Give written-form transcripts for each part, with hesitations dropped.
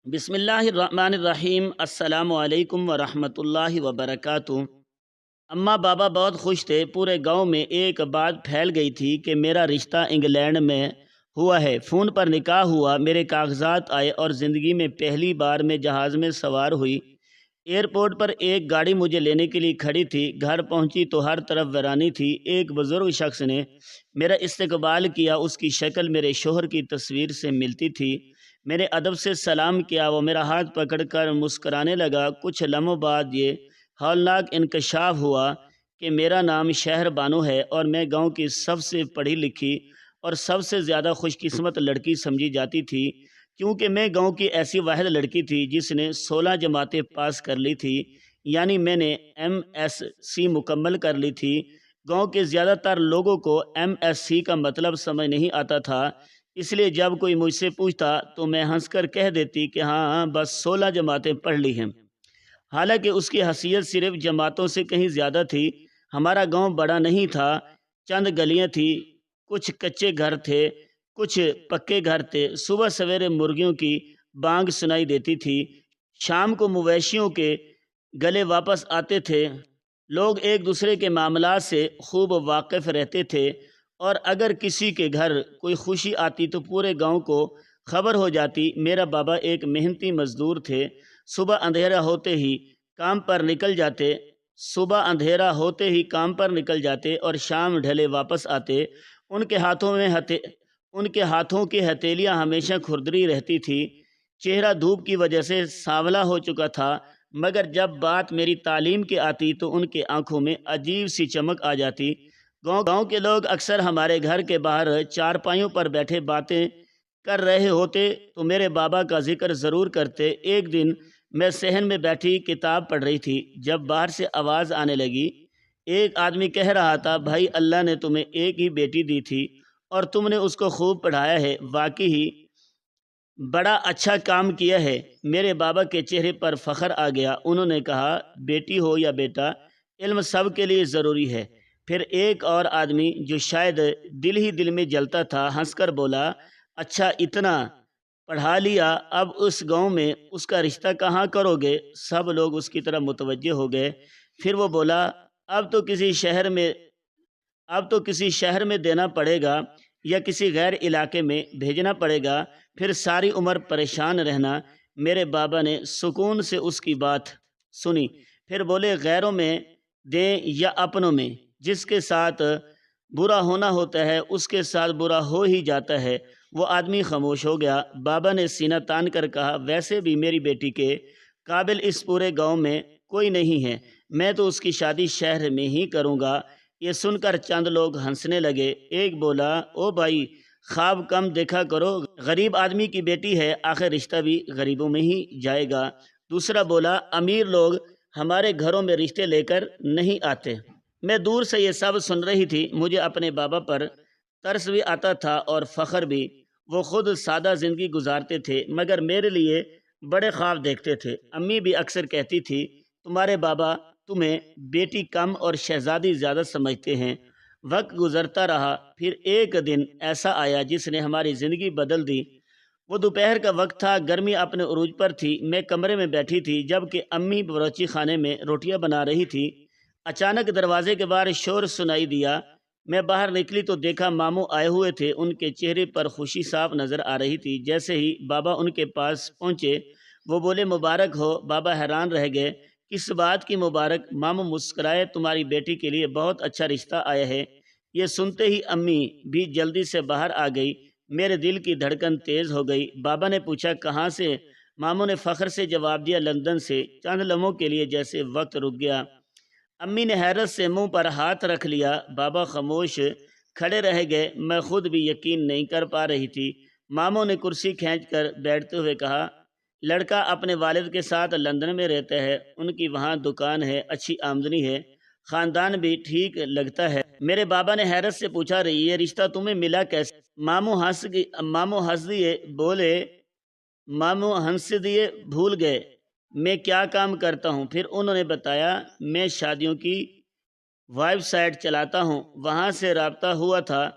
بسم اللہ الرحمن الرحیم۔ السلام علیکم ورحمۃ اللہ وبرکاتہ۔ اماں بابا بہت خوش تھے۔ پورے گاؤں میں ایک بات پھیل گئی تھی کہ میرا رشتہ انگلینڈ میں ہوا ہے۔ فون پر نکاح ہوا، میرے کاغذات آئے اور زندگی میں پہلی بار میں جہاز میں سوار ہوئی۔ ایئرپورٹ پر ایک گاڑی مجھے لینے کے لیے کھڑی تھی۔ گھر پہنچی تو ہر طرف ویرانی تھی۔ ایک بزرگ شخص نے میرا استقبال کیا۔ اس کی شکل میرے شوہر کی تصویر سے ملتی تھی۔ میں نے ادب سے سلام کیا۔ وہ میرا ہاتھ پکڑ کر مسکرانے لگا۔ کچھ لمحوں بعد یہ ہولناک انکشاف ہوا کہ میرا نام شہر بانو ہے اور میں گاؤں کی سب سے پڑھی لکھی اور سب سے زیادہ خوش قسمت لڑکی سمجھی جاتی تھی، کیونکہ میں گاؤں کی ایسی واحد لڑکی تھی جس نے 16 جماعتیں پاس کر لی تھی، یعنی میں نے MSc مکمل کر لی تھی۔ گاؤں کے زیادہ تر لوگوں کو MSc کا مطلب سمجھ نہیں آتا تھا، اس لیے جب کوئی مجھ سے پوچھتا تو میں ہنس کر کہہ دیتی کہ ہاں بس 16 جماعتیں پڑھ لی ہیں، حالانکہ اس کی حیثیت صرف جماعتوں سے کہیں زیادہ تھی۔ ہمارا گاؤں بڑا نہیں تھا، چند گلیاں تھیں، کچھ کچے گھر تھے، کچھ پکے گھر تھے۔ صبح سویرے مرغیوں کی بانگ سنائی دیتی تھی، شام کو مویشیوں کے گلے واپس آتے تھے۔ لوگ ایک دوسرے کے معاملات سے خوب واقف رہتے تھے، اور اگر کسی کے گھر کوئی خوشی آتی تو پورے گاؤں کو خبر ہو جاتی۔ میرا بابا ایک محنتی مزدور تھے۔ صبح اندھیرا ہوتے ہی کام پر نکل جاتے اور شام ڈھلے واپس آتے۔ ان کے ہاتھوں کی ہتھیلیاں ہمیشہ کھردری رہتی تھی۔ چہرہ دھوپ کی وجہ سے سانولا ہو چکا تھا، مگر جب بات میری تعلیم کی آتی تو ان کے آنکھوں میں عجیب سی چمک آ جاتی۔ گاؤں کے لوگ اکثر ہمارے گھر کے باہر چارپائیوں پر بیٹھے باتیں کر رہے ہوتے تو میرے بابا کا ذکر ضرور کرتے۔ ایک دن میں صحن میں بیٹھی کتاب پڑھ رہی تھی، جب باہر سے آواز آنے لگی۔ ایک آدمی کہہ رہا تھا، بھائی اللہ نے تمہیں ایک ہی بیٹی دی تھی اور تم نے اس کو خوب پڑھایا ہے، واقعی ہی بڑا اچھا کام کیا ہے۔ میرے بابا کے چہرے پر فخر آ گیا۔ انہوں نے کہا، بیٹی ہو یا بیٹا، علم سب کے لیے ضروری ہے۔ پھر ایک اور آدمی جو شاید دل ہی دل میں جلتا تھا ہنس کر بولا، اچھا اتنا پڑھا لیا، اب اس گاؤں میں اس کا رشتہ کہاں کرو گے؟ سب لوگ اس کی طرف متوجہ ہو گئے۔ پھر وہ بولا، اب تو کسی شہر میں دینا پڑے گا یا کسی غیر علاقے میں بھیجنا پڑے گا، پھر ساری عمر پریشان رہنا۔ میرے بابا نے سکون سے اس کی بات سنی، پھر بولے، غیروں میں دیں یا اپنوں میں؟ جس کے ساتھ برا ہونا ہوتا ہے اس کے ساتھ برا ہو ہی جاتا ہے۔ وہ آدمی خاموش ہو گیا۔ بابا نے سینہ تان کر کہا، ویسے بھی میری بیٹی کے قابل اس پورے گاؤں میں کوئی نہیں ہے، میں تو اس کی شادی شہر میں ہی کروں گا۔ یہ سن کر چند لوگ ہنسنے لگے۔ ایک بولا، او بھائی، خواب کم دیکھا کرو، غریب آدمی کی بیٹی ہے، آخر رشتہ بھی غریبوں میں ہی جائے گا۔ دوسرا بولا، امیر لوگ ہمارے گھروں میں رشتے لے کر نہیں آتے۔ میں دور سے یہ سب سن رہی تھی۔ مجھے اپنے بابا پر ترس بھی آتا تھا اور فخر بھی۔ وہ خود سادہ زندگی گزارتے تھے مگر میرے لیے بڑے خواب دیکھتے تھے۔ امی بھی اکثر کہتی تھی، تمہارے بابا تمہیں بیٹی کم اور شہزادی زیادہ سمجھتے ہیں۔ وقت گزرتا رہا، پھر ایک دن ایسا آیا جس نے ہماری زندگی بدل دی۔ وہ دوپہر کا وقت تھا، گرمی اپنے عروج پر تھی۔ میں کمرے میں بیٹھی تھی جبکہ امی باورچی خانے میں روٹیاں بنا رہی تھی۔ اچانک دروازے کے باہر شور سنائی دیا۔ میں باہر نکلی تو دیکھا ماموں آئے ہوئے تھے۔ ان کے چہرے پر خوشی صاف نظر آ رہی تھی۔ جیسے ہی بابا ان کے پاس پہنچے وہ بولے، مبارک ہو۔ بابا حیران رہ گئے، کس بات کی مبارک؟ ماموں مسکرائے، تمہاری بیٹی کے لیے بہت اچھا رشتہ آیا ہے۔ یہ سنتے ہی امی بھی جلدی سے باہر آ گئی۔ میرے دل کی دھڑکن تیز ہو گئی۔ بابا نے پوچھا، کہاں سے؟ ماموں نے فخر سے جواب دیا، لندن سے۔ چند لمحوں کے لیے جیسے وقت رک گیا۔ امی نے حیرت سے منہ پر ہاتھ رکھ لیا۔ بابا خاموش کھڑے رہ گئے۔ میں خود بھی یقین نہیں کر پا رہی تھی۔ ماموں نے کرسی کھینچ کر بیٹھتے ہوئے کہا، لڑکا اپنے والد کے ساتھ لندن میں رہتا ہے، ان کی وہاں دکان ہے، اچھی آمدنی ہے، خاندان بھی ٹھیک لگتا ہے۔ میرے بابا نے حیرت سے پوچھا، یہ رشتہ تمہیں ملا کیسے؟ ماموں ہنس دیے، بھول گئے میں کیا کام کرتا ہوں۔ پھر انہوں نے بتایا، میں شادیوں کی ویب سائٹ چلاتا ہوں، وہاں سے رابطہ ہوا تھا۔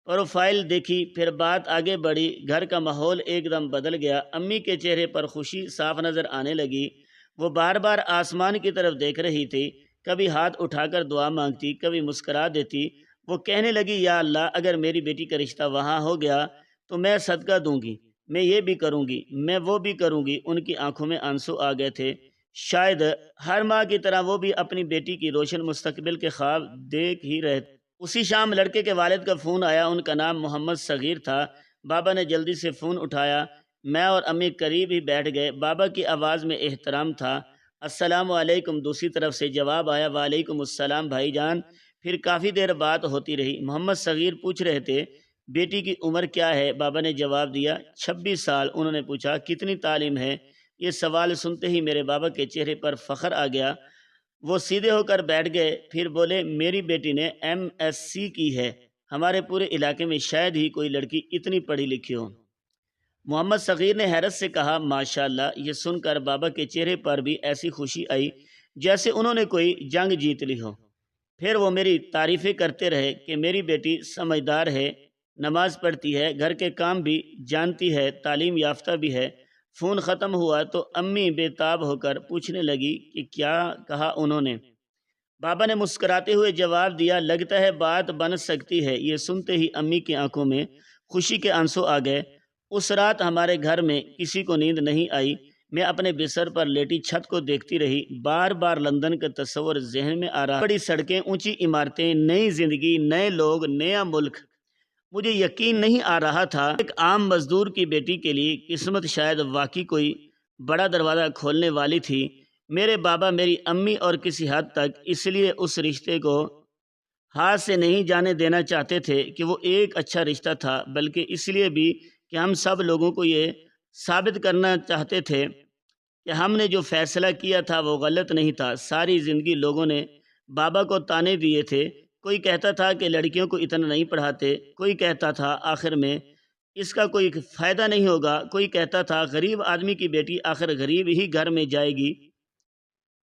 پروفائل دیکھی، پھر بات آگے بڑھی، گھر کا ماحول ایک دم بدل گیا۔ امی کے چہرے پر خوشی صاف نظر آنے لگی۔ وہ بار بار آسمان کی طرف دیکھ رہی تھی، کبھی ہاتھ اٹھا کر دعا مانگتی، کبھی مسکرا دیتی۔ وہ کہنے لگی، یا اللہ، اگر میری بیٹی کا رشتہ وہاں ہو گیا تو میں صدقہ دوں گی، میں یہ بھی کروں گی، میں وہ بھی کروں گی۔ ان کی آنکھوں میں آنسو آ گئے تھے۔ شاید ہر ماں کی طرح وہ بھی اپنی بیٹی کی روشن مستقبل کے خواب دیکھ ہی رہے تھے۔ اسی شام لڑکے کے والد کا فون آیا۔ ان کا نام محمد صغیر تھا۔ بابا نے جلدی سے فون اٹھایا۔ میں اور امی قریب ہی بیٹھ گئے۔ بابا کی آواز میں احترام تھا۔ السلام علیکم۔ دوسری طرف سے جواب آیا، وعلیکم السلام بھائی جان۔ پھر کافی دیر بات ہوتی رہی۔ محمد صغیر پوچھ رہے تھے، بیٹی کی عمر کیا ہے؟ بابا نے جواب دیا، 26 سال۔ انہوں نے پوچھا، کتنی تعلیم ہے؟ یہ سوال سنتے ہی میرے بابا کے چہرے پر فخر آ گیا۔ وہ سیدھے ہو کر بیٹھ گئے، پھر بولے، میری بیٹی نے MSc کی ہے۔ ہمارے پورے علاقے میں شاید ہی کوئی لڑکی اتنی پڑھی لکھی ہو۔ محمد صغیر نے حیرت سے کہا، ماشاءاللہ۔ یہ سن کر بابا کے چہرے پر بھی ایسی خوشی آئی جیسے انہوں نے کوئی جنگ جیت لی ہو۔ پھر وہ میری تعریفیں کرتے رہے کہ میری بیٹی سمجھدار ہے، نماز پڑھتی ہے، گھر کے کام بھی جانتی ہے، تعلیم یافتہ بھی ہے۔ فون ختم ہوا تو امی بے تاب ہو کر پوچھنے لگی کہ کیا کہا انہوں نے؟ بابا نے مسکراتے ہوئے جواب دیا، لگتا ہے بات بن سکتی ہے۔ یہ سنتے ہی امی کی آنکھوں میں خوشی کے آنسو آ گئے۔ اس رات ہمارے گھر میں کسی کو نیند نہیں آئی۔ میں اپنے بستر پر لیٹی چھت کو دیکھتی رہی۔ بار بار لندن کا تصور ذہن میں آ رہا، بڑی سڑکیں، اونچی عمارتیں، نئی زندگی، نئے لوگ، نیا ملک۔ مجھے یقین نہیں آ رہا تھا، ایک عام مزدور کی بیٹی کے لیے قسمت شاید واقعی کوئی بڑا دروازہ کھولنے والی تھی۔ میرے بابا، میری امی اور کسی حد تک اس لیے اس رشتے کو ہاتھ سے نہیں جانے دینا چاہتے تھے کہ وہ ایک اچھا رشتہ تھا، بلکہ اس لیے بھی کہ ہم سب لوگوں کو یہ ثابت کرنا چاہتے تھے کہ ہم نے جو فیصلہ کیا تھا وہ غلط نہیں تھا۔ ساری زندگی لوگوں نے بابا کو تانے دیے تھے۔ کوئی کہتا تھا کہ لڑکیوں کو اتنا نہیں پڑھاتے، کوئی کہتا تھا آخر میں اس کا کوئی فائدہ نہیں ہوگا، کوئی کہتا تھا غریب آدمی کی بیٹی آخر غریب ہی گھر میں جائے گی۔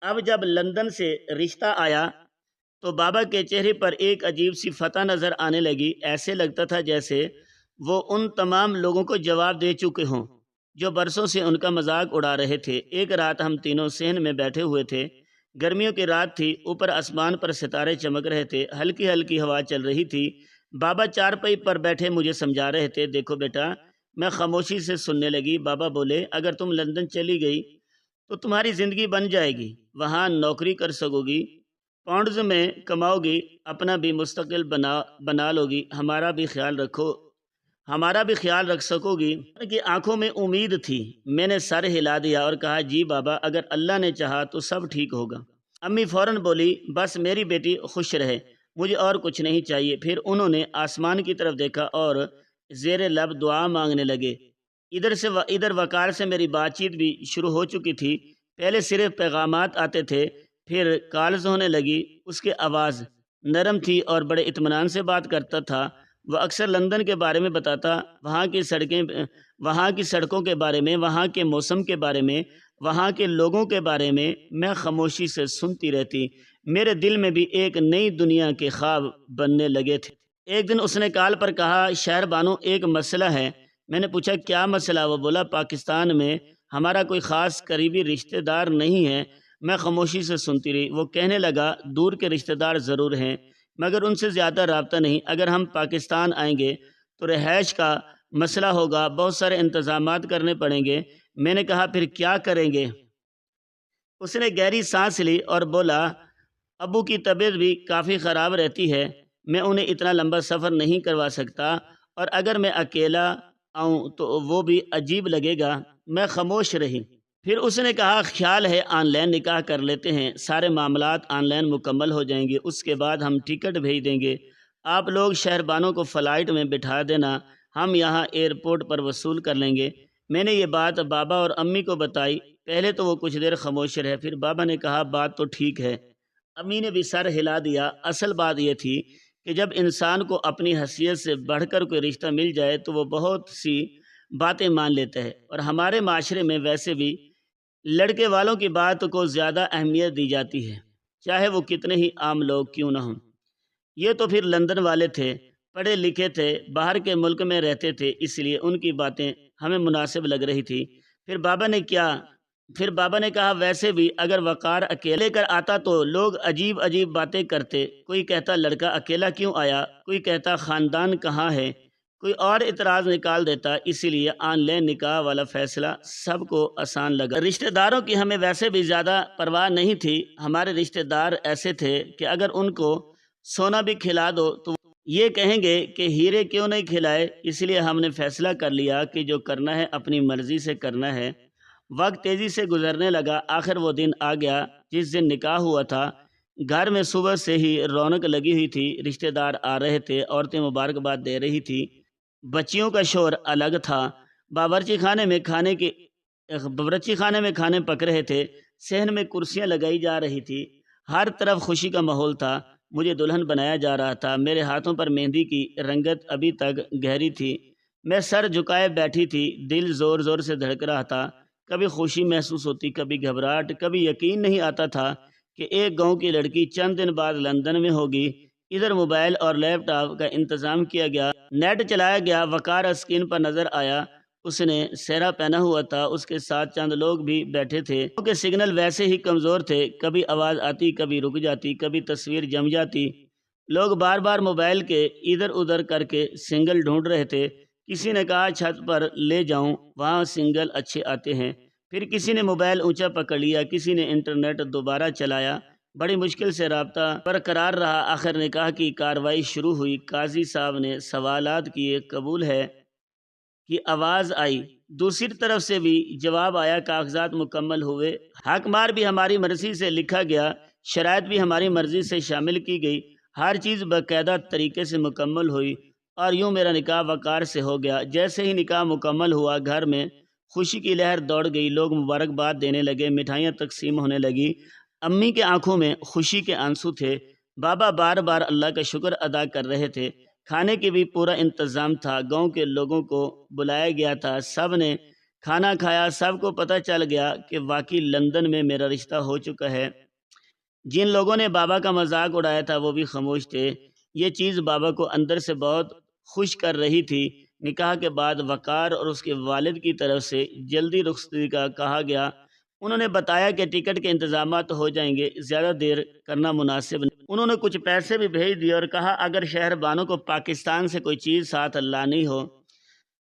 اب جب لندن سے رشتہ آیا تو بابا کے چہرے پر ایک عجیب سی فتح نظر آنے لگی۔ ایسے لگتا تھا جیسے وہ ان تمام لوگوں کو جواب دے چکے ہوں جو برسوں سے ان کا مذاق اڑا رہے تھے۔ ایک رات ہم تینوں صحن میں بیٹھے ہوئے تھے۔ گرمیوں کی رات تھی، اوپر آسمان پر ستارے چمک رہے تھے، ہلکی ہلکی ہوا چل رہی تھی۔ بابا چارپائی پر بیٹھے مجھے سمجھا رہے تھے، دیکھو بیٹا۔ میں خاموشی سے سننے لگی۔ بابا بولے، اگر تم لندن چلی گئی تو تمہاری زندگی بن جائے گی، وہاں نوکری کر سکو گی، پاؤنڈز میں کماؤ گی، اپنا بھی مستقل بنا لو گی، ہمارا بھی خیال رکھ سکو گی۔ ان کی آنکھوں میں امید تھی۔ میں نے سر ہلا دیا اور کہا، جی بابا، اگر اللہ نے چاہا تو سب ٹھیک ہوگا۔ امی فوراً بولی، بس میری بیٹی خوش رہے، مجھے اور کچھ نہیں چاہیے۔ پھر انہوں نے آسمان کی طرف دیکھا اور زیر لب دعا مانگنے لگے۔ ادھر وقار سے میری بات چیت بھی شروع ہو چکی تھی۔ پہلے صرف پیغامات آتے تھے، پھر کالز ہونے لگی۔ اس کی آواز نرم تھی اور بڑے اطمینان سے بات کرتا تھا۔ وہ اکثر لندن کے بارے میں بتاتا، وہاں کی سڑکوں کے بارے میں، وہاں کے موسم کے بارے میں، وہاں کے لوگوں کے بارے میں۔ میں خاموشی سے سنتی رہتی۔ میرے دل میں بھی ایک نئی دنیا کے خواب بننے لگے تھے۔ ایک دن اس نے کال پر کہا، شہر بانو، ایک مسئلہ ہے۔ میں نے پوچھا، کیا مسئلہ؟ وہ بولا، پاکستان میں ہمارا کوئی خاص قریبی رشتہ دار نہیں ہے۔ میں خاموشی سے سنتی رہی۔ وہ کہنے لگا، دور کے رشتہ دار ضرور ہیں مگر ان سے زیادہ رابطہ نہیں۔ اگر ہم پاکستان آئیں گے تو رہائش کا مسئلہ ہوگا، بہت سارے انتظامات کرنے پڑیں گے۔ میں نے کہا، پھر کیا کریں گے؟ اس نے گہری سانس لی اور بولا، ابو کی طبیعت بھی کافی خراب رہتی ہے، میں انہیں اتنا لمبا سفر نہیں کروا سکتا، اور اگر میں اکیلا آؤں تو وہ بھی عجیب لگے گا۔ میں خاموش رہی۔ پھر اس نے کہا، خیال ہے آن لائن نکاح کر لیتے ہیں، سارے معاملات آن لائن مکمل ہو جائیں گے، اس کے بعد ہم ٹکٹ بھیج دیں گے، آپ لوگ شہربانوں کو فلائٹ میں بٹھا دینا، ہم یہاں ایئرپورٹ پر وصول کر لیں گے۔ میں نے یہ بات بابا اور امی کو بتائی۔ پہلے تو وہ کچھ دیر خاموش رہے، پھر بابا نے کہا، بات تو ٹھیک ہے۔ امی نے بھی سر ہلا دیا۔ اصل بات یہ تھی کہ جب انسان کو اپنی حیثیت سے بڑھ کر کوئی رشتہ مل جائے تو وہ بہت سی باتیں مان لیتا ہے، اور ہمارے معاشرے میں ویسے بھی لڑکے والوں کی بات کو زیادہ اہمیت دی جاتی ہے، چاہے وہ کتنے ہی عام لوگ کیوں نہ ہوں۔ یہ تو پھر لندن والے تھے۔ پڑھے لکھے تھے، باہر کے ملک میں رہتے تھے، اس لیے ان کی باتیں ہمیں مناسب لگ رہی تھی۔ پھر بابا نے کہا ویسے بھی اگر وقار اکیلے کر آتا تو لوگ عجیب عجیب باتیں کرتے، کوئی کہتا لڑکا اکیلا کیوں آیا، کوئی کہتا خاندان کہاں ہے، کوئی اور اعتراض نکال دیتا، اسی لیے آن لائن نکاح والا فیصلہ سب کو آسان لگا۔ رشتہ داروں کی ہمیں ویسے بھی زیادہ پرواہ نہیں تھی، ہمارے رشتہ دار ایسے تھے کہ اگر ان کو سونا بھی کھلا دو تو یہ کہیں گے کہ ہیرے کیوں نہیں کھلائے، اس لیے ہم نے فیصلہ کر لیا کہ جو کرنا ہے اپنی مرضی سے کرنا ہے۔ وقت تیزی سے گزرنے لگا، آخر وہ دن آ گیا جس دن نکاح ہوا تھا۔ گھر میں صبح سے ہی رونق لگی ہوئی تھی، رشتہ دار آ رہے تھے، عورتیں مبارکباد دے رہی تھی، بچیوں کا شور الگ تھا، باورچی خانے میں کھانے پک رہے تھے، صحن میں کرسیاں لگائی جا رہی تھی، ہر طرف خوشی کا ماحول تھا، مجھے دلہن بنایا جا رہا تھا، میرے ہاتھوں پر مہندی کی رنگت ابھی تک گہری تھی، میں سر جھکائے بیٹھی تھی، دل زور زور سے دھڑک رہا تھا، کبھی خوشی محسوس ہوتی، کبھی گھبراہٹ، کبھی یقین نہیں آتا تھا کہ ایک گاؤں کی لڑکی چند دن بعد لندن میں ہوگی۔ ادھر موبائل اور لیپ ٹاپ کا انتظام کیا گیا، نیٹ چلایا گیا، وقار اسکرین پر نظر آیا، اس نے سہرا پہنا ہوا تھا، اس کے ساتھ چند لوگ بھی بیٹھے تھے، کیونکہ سگنل ویسے ہی کمزور تھے، کبھی آواز آتی، کبھی رک جاتی، کبھی تصویر جم جاتی، لوگ بار بار موبائل کے ادھر ادھر کر کے سنگل ڈھونڈ رہے تھے، کسی نے کہا چھت پر لے جاؤں، وہاں سنگل اچھے آتے ہیں، پھر کسی نے موبائل اونچا پکڑ لیا، کسی نے انٹرنیٹ دوبارہ چلایا، بڑی مشکل سے رابطہ برقرار رہا، آخر نکاح کی کارروائی شروع ہوئی، قاضی صاحب نے سوالات کیے، قبول ہے کی آواز آئی، دوسری طرف سے بھی جواب آیا، کاغذات مکمل ہوئے، حق مار بھی ہماری مرضی سے لکھا گیا، شرائط بھی ہماری مرضی سے شامل کی گئی، ہر چیز باقاعدہ طریقے سے مکمل ہوئی، اور یوں میرا نکاح وقار سے ہو گیا۔ جیسے ہی نکاح مکمل ہوا، گھر میں خوشی کی لہر دوڑ گئی، لوگ مبارکباد دینے لگے، مٹھائیاں تقسیم ہونے لگی، امی کے آنکھوں میں خوشی کے آنسو تھے، بابا بار بار اللہ کا شکر ادا کر رہے تھے، کھانے کی بھی پورا انتظام تھا، گاؤں کے لوگوں کو بلایا گیا تھا، سب نے کھانا کھایا، سب کو پتہ چل گیا کہ واقعی لندن میں میرا رشتہ ہو چکا ہے۔ جن لوگوں نے بابا کا مذاق اڑایا تھا وہ بھی خاموش تھے، یہ چیز بابا کو اندر سے بہت خوش کر رہی تھی۔ نکاح کے بعد وقار اور اس کے والد کی طرف سے جلدی رخصتی کا کہا گیا، انہوں نے بتایا کہ ٹکٹ کے انتظامات ہو جائیں گے، زیادہ دیر کرنا مناسب نہیں، انہوں نے کچھ پیسے بھی بھیج دیے اور کہا اگر شہر بانوں کو پاکستان سے کوئی چیز ساتھ لانی ہو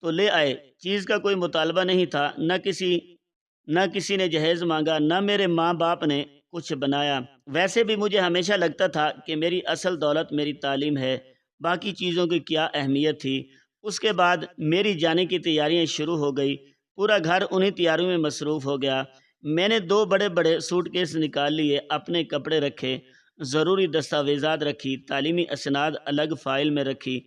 تو لے آئے، چیز کا کوئی مطالبہ نہیں تھا، نہ کسی نے جہیز مانگا، نہ میرے ماں باپ نے کچھ بنایا، ویسے بھی مجھے ہمیشہ لگتا تھا کہ میری اصل دولت میری تعلیم ہے، باقی چیزوں کی کیا اہمیت تھی۔ اس کے بعد میری جانے کی تیاریاں شروع ہو گئی، پورا گھر انہی تیاریوں میں مصروف ہو گیا، میں نے 2 بڑے بڑے سوٹ کیس نکال لیے، اپنے کپڑے رکھے، ضروری دستاویزات رکھی، تعلیمی اسناد الگ فائل میں رکھی،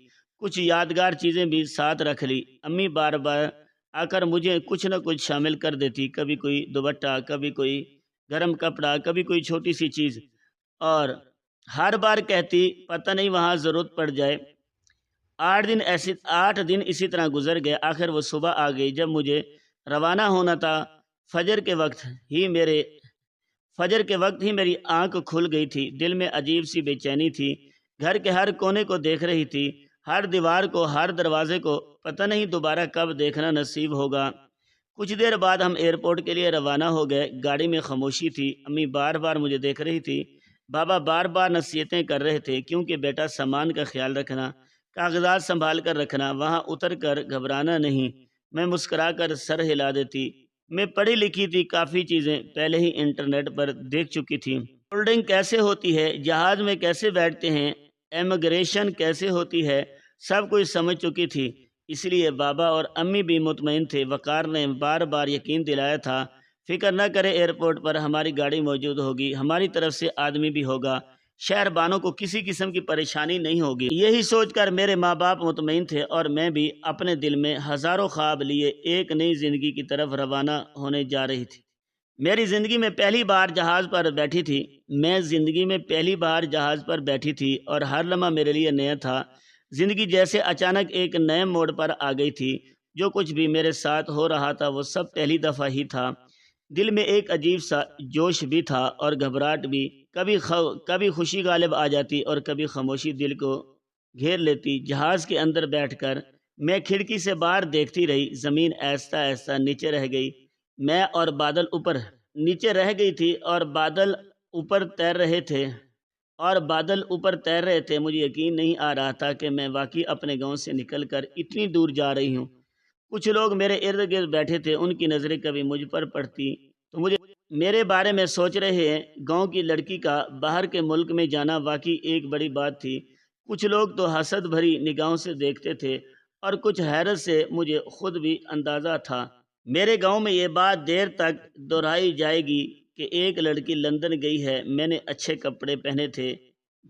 کچھ یادگار چیزیں بھی ساتھ رکھ لی، امی بار بار آ کر مجھے کچھ نہ کچھ شامل کر دیتی، کبھی کوئی دوپٹہ، کبھی کوئی گرم کپڑا، کبھی کوئی چھوٹی سی چیز، اور ہر بار کہتی پتہ نہیں وہاں ضرورت پڑ جائے۔ 8 دن اسی طرح گزر گئے، آخر وہ صبح آ گئی جب مجھے روانہ ہونا تھا، فجر کے وقت ہی میری آنکھ کھل گئی تھی، دل میں عجیب سی بے چینی تھی، گھر کے ہر کونے کو دیکھ رہی تھی، ہر دیوار کو، ہر دروازے کو، پتہ نہیں دوبارہ کب دیکھنا نصیب ہوگا۔ کچھ دیر بعد ہم ایئرپورٹ کے لیے روانہ ہو گئے، گاڑی میں خاموشی تھی، امی بار بار مجھے دیکھ رہی تھی، بابا بار بار نصیحتیں کر رہے تھے، کیونکہ بیٹا سامان کا خیال رکھنا، کاغذات سنبھال کر رکھنا، وہاں اتر کر گھبرانا نہیں، میں مسکرا کر سر ہلا دیتی، میں پڑھی لکھی تھی، کافی چیزیں پہلے ہی انٹرنیٹ پر دیکھ چکی تھی، بورڈنگ کیسے ہوتی ہے، جہاز میں کیسے بیٹھتے ہیں، امیگریشن کیسے ہوتی ہے، سب کچھ سمجھ چکی تھی، اس لیے بابا اور امی بھی مطمئن تھے۔ وقار نے بار بار یقین دلایا تھا، فکر نہ کرے، ایئرپورٹ پر ہماری گاڑی موجود ہوگی، ہماری طرف سے آدمی بھی ہوگا، شہر بانوں کو کسی قسم کی پریشانی نہیں ہوگی۔ یہی سوچ کر میرے ماں باپ مطمئن تھے اور میں بھی اپنے دل میں ہزاروں خواب لیے ایک نئی زندگی کی طرف روانہ ہونے جا رہی تھی۔ میں زندگی میں پہلی بار جہاز پر بیٹھی تھی اور ہر لمحہ میرے لیے نیا تھا، زندگی جیسے اچانک ایک نئے موڑ پر آ گئی تھی، جو کچھ بھی میرے ساتھ ہو رہا تھا وہ سب پہلی دفعہ ہی تھا، دل میں ایک عجیب سا جوش بھی تھا اور گھبراہٹ بھی، کبھی خوشی غالب آ جاتی اور کبھی خاموشی دل کو گھیر لیتی۔ جہاز کے اندر بیٹھ کر میں کھڑکی سے باہر دیکھتی رہی۔ زمین آہستہ آہستہ نیچے رہ گئی، میں اور بادل اوپر نیچے رہ گئی تھی اور بادل اوپر تیر رہے تھے مجھے یقین نہیں آ رہا تھا کہ میں واقعی اپنے گاؤں سے نکل کر اتنی دور جا رہی ہوں۔ کچھ لوگ میرے ارد گرد بیٹھے تھے، ان کی نظریں کبھی مجھ پر پڑتی تو مجھے میرے بارے میں سوچ رہے ہیں۔ گاؤں کی لڑکی کا باہر کے ملک میں جانا واقعی ایک بڑی بات تھی۔ کچھ لوگ تو حسد بھری نگاہوں سے دیکھتے تھے اور کچھ حیرت سے، مجھے خود بھی اندازہ تھا۔ میرے گاؤں میں یہ بات دیر تک دہرائی جائے گی کہ ایک لڑکی لندن گئی ہے۔ میں نے اچھے کپڑے پہنے تھے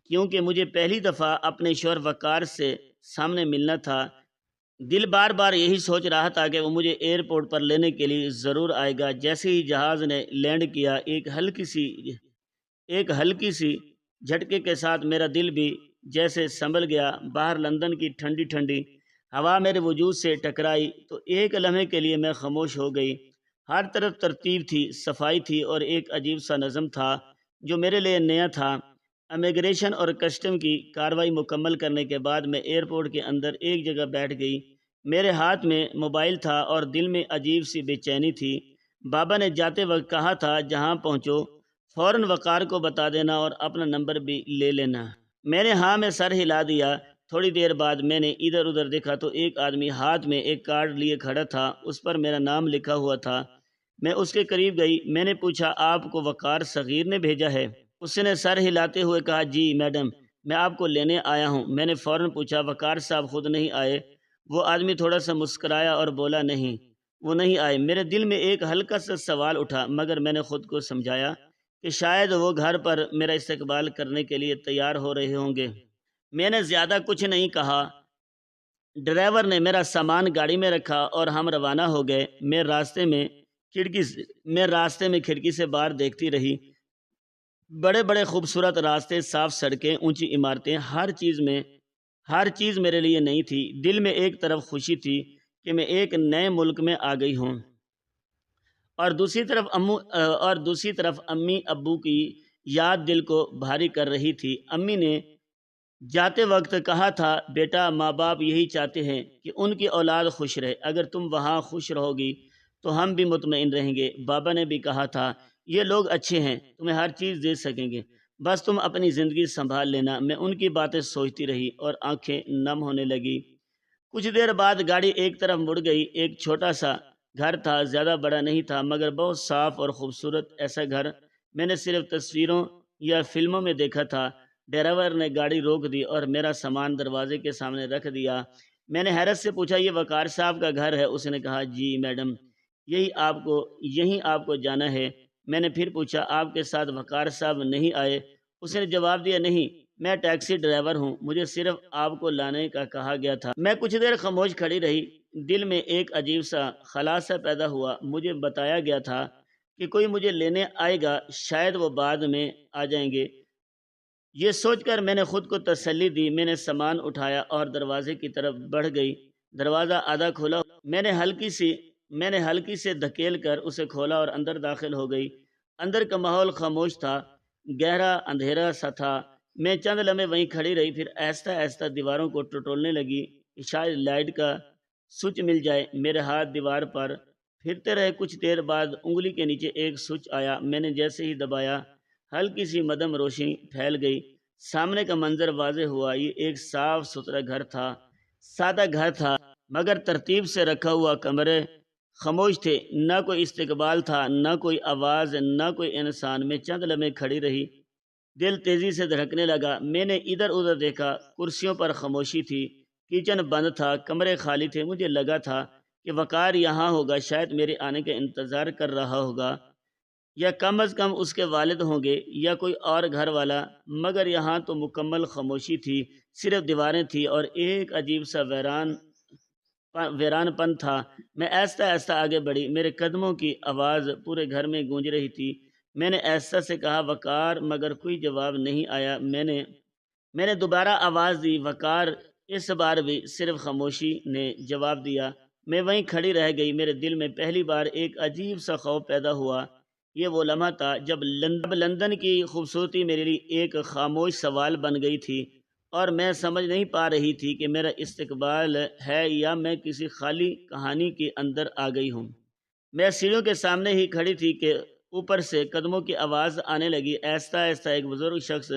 کیونکہ مجھے پہلی دفعہ اپنے شوہر وقار سے سامنے ملنا تھا۔ دل بار بار یہی سوچ رہا تھا کہ وہ مجھے ایئرپورٹ پر لینے کے لیے ضرور آئے گا۔ جیسے ہی جہاز نے لینڈ کیا، ایک ہلکی سی جھٹکے کے ساتھ میرا دل بھی جیسے سنبھل گیا۔ باہر لندن کی ٹھنڈی ٹھنڈی ہوا میرے وجود سے ٹکرائی تو ایک لمحے کے لیے میں خاموش ہو گئی۔ ہر طرف ترتیب تھی، صفائی تھی اور ایک عجیب سا نظم تھا جو میرے لیے نیا تھا۔ امیگریشن اور کسٹم کی کارروائی مکمل کرنے کے بعد میں ایئرپورٹ کے اندر ایک جگہ بیٹھ گئی۔ میرے ہاتھ میں موبائل تھا اور دل میں عجیب سی بے چینی تھی۔ بابا نے جاتے وقت کہا تھا، جہاں پہنچو فوراً وقار کو بتا دینا اور اپنا نمبر بھی لے لینا۔ میں نے ہاں میں سر ہلا دیا۔ تھوڑی دیر بعد میں نے ادھر ادھر دیکھا تو ایک آدمی ہاتھ میں ایک کارڈ لیے کھڑا تھا، اس پر میرا نام لکھا ہوا تھا۔ میں اس کے قریب گئی، میں نے پوچھا، آپ کو وقار صغیر نے بھیجا ہے؟ اس نے سر ہلاتے ہوئے کہا، جی میڈم، میں آپ کو لینے آیا ہوں۔ میں نے فوراً پوچھا، وقار صاحب خود نہیں آئے؟ وہ آدمی تھوڑا سا مسکرایا اور بولا، نہیں وہ نہیں آئے۔ میرے دل میں ایک ہلکا سا سوال اٹھا، مگر میں نے خود کو سمجھایا کہ شاید وہ گھر پر میرا استقبال کرنے کے لیے تیار ہو رہے ہوں گے۔ میں نے زیادہ کچھ نہیں کہا۔ ڈرائیور نے میرا سامان گاڑی میں رکھا اور ہم روانہ ہو گئے۔ میں راستے میں کھڑکی سے باہر دیکھتی رہی۔ بڑے بڑے خوبصورت راستے، صاف سڑکیں، اونچی عمارتیں، ہر چیز میرے لیے نئی تھی۔ دل میں ایک طرف خوشی تھی کہ میں ایک نئے ملک میں آ گئی ہوں، اور دوسری طرف امی ابو کی یاد دل کو بھاری کر رہی تھی۔ امی نے جاتے وقت کہا تھا، بیٹا، ماں باپ یہی چاہتے ہیں کہ ان کی اولاد خوش رہے۔ اگر تم وہاں خوش رہو گی تو ہم بھی مطمئن رہیں گے۔ بابا نے بھی کہا تھا، یہ لوگ اچھے ہیں، تمہیں ہر چیز دے سکیں گے، بس تم اپنی زندگی سنبھال لینا۔ میں ان کی باتیں سوچتی رہی اور آنکھیں نم ہونے لگی۔ کچھ دیر بعد گاڑی ایک طرف مڑ گئی۔ ایک چھوٹا سا گھر تھا، زیادہ بڑا نہیں تھا مگر بہت صاف اور خوبصورت۔ ایسا گھر میں نے صرف تصویروں یا فلموں میں دیکھا تھا۔ ڈرائیور نے گاڑی روک دی اور میرا سامان دروازے کے سامنے رکھ دیا۔ میں نے حیرت سے پوچھا، یہ وقار صاحب کا گھر ہے؟ اس نے کہا، جی میڈم، یہیں آپ کو جانا ہے۔ میں نے پھر پوچھا، آپ کے ساتھ وقار صاحب نہیں آئے؟ اس نے جواب دیا، نہیں، میں ٹیکسی ڈرائیور ہوں، مجھے صرف آپ کو لانے کا کہا گیا تھا۔ میں کچھ دیر خاموش کھڑی رہی۔ دل میں ایک عجیب سا خلا سا پیدا ہوا۔ مجھے بتایا گیا تھا کہ کوئی مجھے لینے آئے گا، شاید وہ بعد میں آ جائیں گے۔ یہ سوچ کر میں نے خود کو تسلی دی۔ میں نے سامان اٹھایا اور دروازے کی طرف بڑھ گئی۔ دروازہ آدھا کھلا، میں نے ہلکی سے دھکیل کر اسے کھولا اور اندر داخل ہو گئی۔ اندر کا ماحول خاموش تھا، گہرا اندھیرا سا تھا۔ میں چند لمحے وہیں کھڑی رہی، پھر آہستہ آہستہ دیواروں کو ٹٹولنے لگی کہ شاید لائٹ کا سوئچ مل جائے۔ میرے ہاتھ دیوار پر پھرتے رہے۔ کچھ دیر بعد انگلی کے نیچے ایک سوئچ آیا۔ میں نے جیسے ہی دبایا، ہلکی سی مدھم روشنی پھیل گئی۔ سامنے کا منظر واضح ہوا۔ یہ ایک صاف ستھرا گھر تھا، سادہ گھر تھا مگر ترتیب سے رکھا ہوا۔ کمرے خاموش تھے، نہ کوئی استقبال تھا، نہ کوئی آواز، نہ کوئی انسان۔ میں چند لمحے کھڑی رہی، دل تیزی سے دھڑکنے لگا۔ میں نے ادھر ادھر دیکھا، کرسیوں پر خاموشی تھی، کچن بند تھا، کمرے خالی تھے۔ مجھے لگا تھا کہ وقار یہاں ہوگا، شاید میرے آنے کا انتظار کر رہا ہوگا، یا کم از کم اس کے والد ہوں گے یا کوئی اور گھر والا، مگر یہاں تو مکمل خاموشی تھی، صرف دیواریں تھیں اور ایک عجیب سا ویران پن تھا۔ میں آہستہ آہستہ آگے بڑھی، میرے قدموں کی آواز پورے گھر میں گونج رہی تھی۔ میں نے آہستہ سے کہا، وقار، مگر کوئی جواب نہیں آیا۔ میں نے دوبارہ آواز دی، وقار۔ اس بار بھی صرف خاموشی نے جواب دیا۔ میں وہیں کھڑی رہ گئی۔ میرے دل میں پہلی بار ایک عجیب سا خوف پیدا ہوا۔ یہ وہ لمحہ تھا جب لندن کی خوبصورتی میرے لیے ایک خاموش سوال بن گئی تھی اور میں سمجھ نہیں پا رہی تھی کہ میرا استقبال ہے یا میں کسی خالی کہانی کے اندر آ گئی ہوں۔ میں سیڑھیوں کے سامنے ہی کھڑی تھی کہ اوپر سے قدموں کی آواز آنے لگی۔ آہستہ آہستہ ایک بزرگ شخص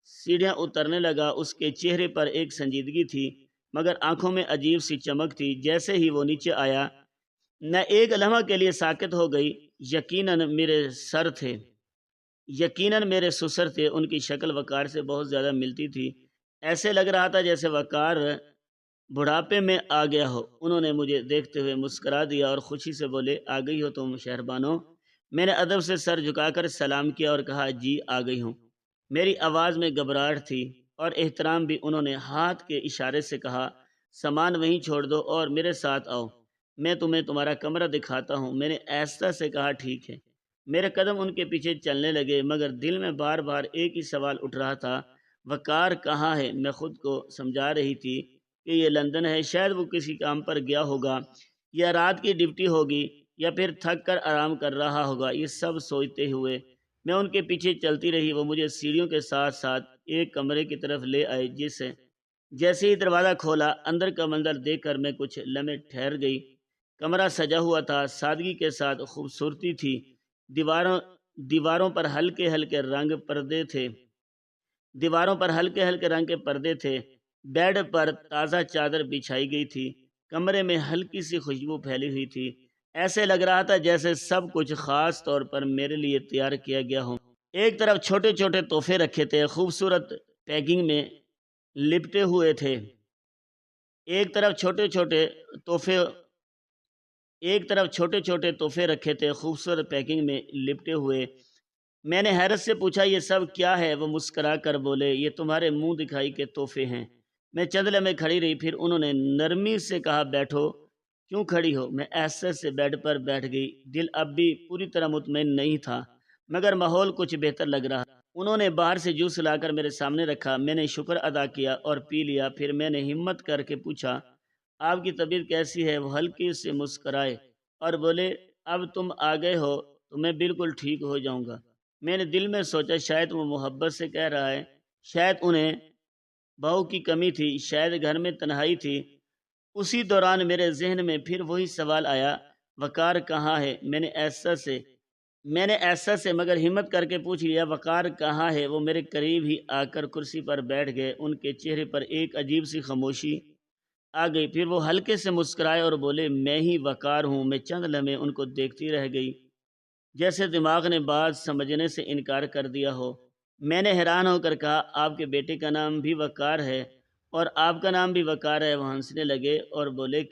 سیڑھیاں اترنے لگا۔ اس کے چہرے پر ایک سنجیدگی تھی مگر آنکھوں میں عجیب سی چمک تھی۔ جیسے ہی وہ نیچے آیا میں ایک لمحہ کے لیے ساکت ہو گئی۔ یقیناً میرے سسر تھے۔ ان کی شکل وقار سے بہت زیادہ ملتی تھی۔ ایسے لگ رہا تھا جیسے وقار بڑھاپے میں آ گیا ہو۔ انہوں نے مجھے دیکھتے ہوئے مسکرا دیا اور خوشی سے بولے، آ گئی ہو تم شہربانو؟ میں نے ادب سے سر جھکا کر سلام کیا اور کہا، جی آ گئی ہوں۔ میری آواز میں گھبراہٹ تھی اور احترام بھی۔ انہوں نے ہاتھ کے اشارے سے کہا، سامان وہیں چھوڑ دو اور میرے ساتھ آؤ، میں تمہیں تمہارا کمرہ دکھاتا ہوں۔ میں نے آہستہ سے کہا، ٹھیک ہے۔ میرے قدم ان کے پیچھے چلنے لگے مگر دل میں بار بار ایک ہی سوال اٹھ رہا تھا، وقار کہاں ہے؟ میں خود کو سمجھا رہی تھی کہ یہ لندن ہے، شاید وہ کسی کام پر گیا ہوگا یا رات کی ڈیوٹی ہوگی یا پھر تھک کر آرام کر رہا ہوگا۔ یہ سب سوچتے ہوئے میں ان کے پیچھے چلتی رہی۔ وہ مجھے سیڑھیوں کے ساتھ ساتھ ایک کمرے کی طرف لے آئے۔ جیسے ہی دروازہ کھولا، اندر کا منظر دیکھ کر میں کچھ لمحے ٹھہر گئی۔ کمرہ سجا ہوا تھا، سادگی کے ساتھ خوبصورتی تھی۔ دیواروں پر ہلکے ہلکے رنگ کے پردے تھے۔ بیڈ پر تازہ چادر بچھائی گئی تھی۔ کمرے میں ہلکی سی خوشبو پھیلی ہوئی تھی۔ ایسے لگ رہا تھا جیسے سب کچھ خاص طور پر میرے لیے تیار کیا گیا ہو۔ ایک طرف چھوٹے چھوٹے تحفے رکھے تھے، خوبصورت پیکنگ میں لپٹے ہوئے تھے۔ ایک طرف چھوٹے چھوٹے تحفے رکھے تھے، خوبصورت پیکنگ میں لپٹے ہوئے۔ میں نے حیرت سے پوچھا، یہ سب کیا ہے؟ وہ مسکرا کر بولے، یہ تمہارے منہ دکھائی کے تحفے ہیں۔ میں چند لمحے کھڑی رہی، پھر انہوں نے نرمی سے کہا، بیٹھو۔ کیوں کھڑی ہو؟ میں آہستہ سے بیڈ پر بیٹھ گئی۔ دل اب بھی پوری طرح مطمئن نہیں تھا مگر ماحول کچھ بہتر لگ رہا۔ انہوں نے باہر سے جوس لا کر میرے سامنے رکھا۔ میں نے شکر ادا کیا اور پی لیا۔ پھر میں نے ہمت کر کے پوچھا، آپ کی طبیعت کیسی ہے؟ وہ ہلکی سے مسکرائے اور بولے، اب تم آ گئے ہو تو میں بالکل ٹھیک ہو جاؤں گا۔ میں نے دل میں سوچا، شاید وہ محبت سے کہہ رہا ہے، شاید انہیں بہو کی کمی تھی، شاید گھر میں تنہائی تھی۔ اسی دوران میرے ذہن میں پھر وہی سوال آیا، وقار کہاں ہے؟ میں نے ایسا سے مگر ہمت کر کے پوچھ لیا، وقار کہاں ہے؟ وہ میرے قریب ہی آ کر کرسی پر بیٹھ گئے۔ ان کے چہرے پر ایک عجیب سی خاموشی آ گئی، پھر وہ ہلکے سے مسکرائے اور بولے، میں ہی وقار ہوں۔ میں چند لمحے ان کو دیکھتی رہ گئی جیسے دماغ نے بات سمجھنے سے انکار کر دیا ہو۔ میں نے حیران ہو کر کہا، آپ کے بیٹے کا نام بھی وقار ہے اور آپ کا نام بھی وقار ہے؟ وہ ہنسنے لگے اور بولے،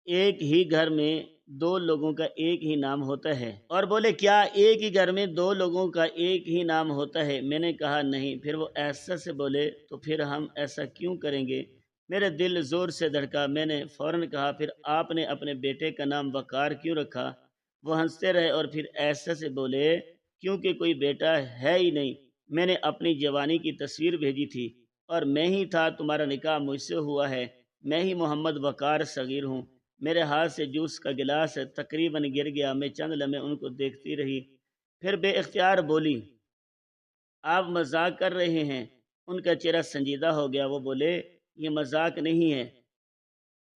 ایک ہی گھر میں دو لوگوں کا ایک ہی نام ہوتا ہے؟ اور بولے، کیا ایک ہی گھر میں دو لوگوں کا ایک ہی نام ہوتا ہے؟ میں نے کہا، نہیں۔ پھر وہ ایسا سے بولے، تو پھر ہم ایسا کیوں کریں گے؟ میرے دل زور سے دھڑکا۔ میں نے فوراً کہا، پھر آپ نے اپنے بیٹے کا نام وقار کیوں رکھا؟ وہ ہنستے رہے اور پھر ایسا سے بولے، کیونکہ کوئی بیٹا ہے ہی نہیں۔ میں نے اپنی جوانی کی تصویر بھیجی تھی اور میں ہی تھا، تمہارا نکاح مجھ سے ہوا ہے، میں ہی محمد وقار صغیر ہوں۔ میرے ہاتھ سے جوس کا گلاس تقریباً گر گیا۔ میں چند لمحے ان کو دیکھتی رہی، پھر بے اختیار بولی، آپ مذاق کر رہے ہیں؟ ان کا چہرہ سنجیدہ ہو گیا۔ وہ بولے، یہ مذاق نہیں ہے۔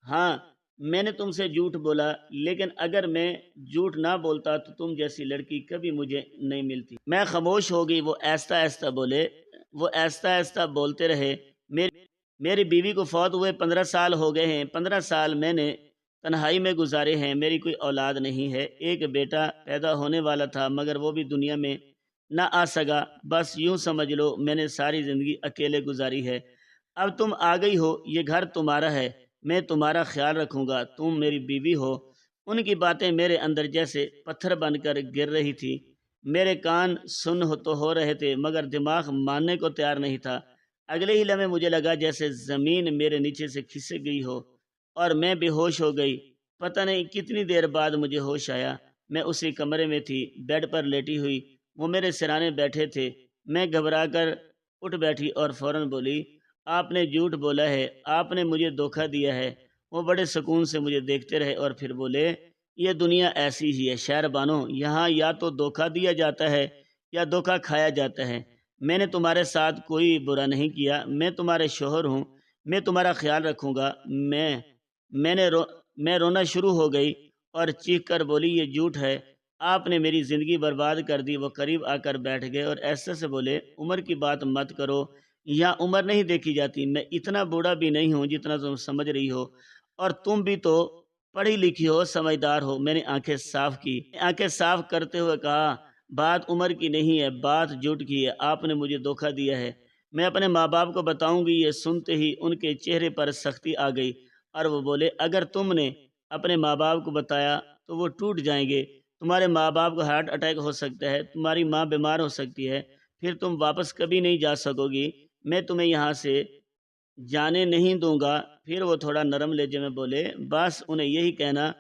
ہاں، میں نے تم سے جھوٹ بولا، لیکن اگر میں جھوٹ نہ بولتا تو تم جیسی لڑکی کبھی مجھے نہیں ملتی۔ میں خاموش ہو گئی۔ وہ آہستہ آہستہ بولتے رہے، میری بیوی کو فوت ہوئے 15 سال ہو گئے ہیں۔ 15 سال میں نے تنہائی میں گزارے ہیں۔ میری کوئی اولاد نہیں ہے۔ ایک بیٹا پیدا ہونے والا تھا مگر وہ بھی دنیا میں نہ آ سکا۔ بس یوں سمجھ لو میں نے ساری زندگی اکیلے گزاری ہے۔ اب تم آ گئی ہو، یہ گھر تمہارا ہے، میں تمہارا خیال رکھوں گا، تم میری بیوی ہو۔ ان کی باتیں میرے اندر جیسے پتھر بن کر گر رہی تھی۔ میرے کان سن تو ہو رہے تھے مگر دماغ ماننے کو تیار نہیں تھا۔ اگلے ہی لمحے مجھے لگا جیسے زمین میرے نیچے سے کھسک گئی ہو اور میں بے ہوش ہو گئی۔ پتہ نہیں کتنی دیر بعد مجھے ہوش آیا۔ میں اسی کمرے میں تھی، بیڈ پر لیٹی ہوئی، وہ میرے سرانے بیٹھے تھے۔ میں گھبرا کر اٹھ بیٹھی اور فوراً بولی، آپ نے جھوٹ بولا ہے، آپ نے مجھے دھوکہ دیا ہے۔ وہ بڑے سکون سے مجھے دیکھتے رہے اور پھر بولے، یہ دنیا ایسی ہی ہے شہربانو، یہاں یا تو دھوکہ دیا جاتا ہے یا دھوکہ کھایا جاتا ہے۔ میں نے تمہارے ساتھ کوئی برا نہیں کیا، میں تمہارے شوہر ہوں، میں تمہارا خیال رکھوں گا۔ میں میں نے رو میں رونا شروع ہو گئی اور چیخ کر بولی، یہ جھوٹ ہے، آپ نے میری زندگی برباد کر دی۔ وہ قریب آ کر بیٹھ گئے اور ایسے سے بولے، عمر کی بات مت کرو، یہاں عمر نہیں دیکھی جاتی، میں اتنا بوڑھا بھی نہیں ہوں جتنا تم سمجھ رہی ہو، اور تم بھی تو پڑھی لکھی ہو، سمجھدار ہو۔ میں نے آنکھیں صاف کرتے ہوئے کہا، بات عمر کی نہیں ہے، بات جھوٹ کی ہے، آپ نے مجھے دھوکہ دیا ہے، میں اپنے ماں باپ کو بتاؤں گی۔ یہ سنتے ہی ان کے چہرے پر سختی آ گئی اور وہ بولے، اگر تم نے اپنے ماں باپ کو بتایا تو وہ ٹوٹ جائیں گے، تمہارے ماں باپ کو ہارٹ اٹیک ہو سکتا ہے، تمہاری ماں بیمار ہو سکتی ہے، پھر تم واپس کبھی نہیں جا سکو گی، میں تمہیں یہاں سے جانے نہیں دوں گا۔ پھر وہ تھوڑا نرم لہجے میں بولے، بس انہیں یہی کہنا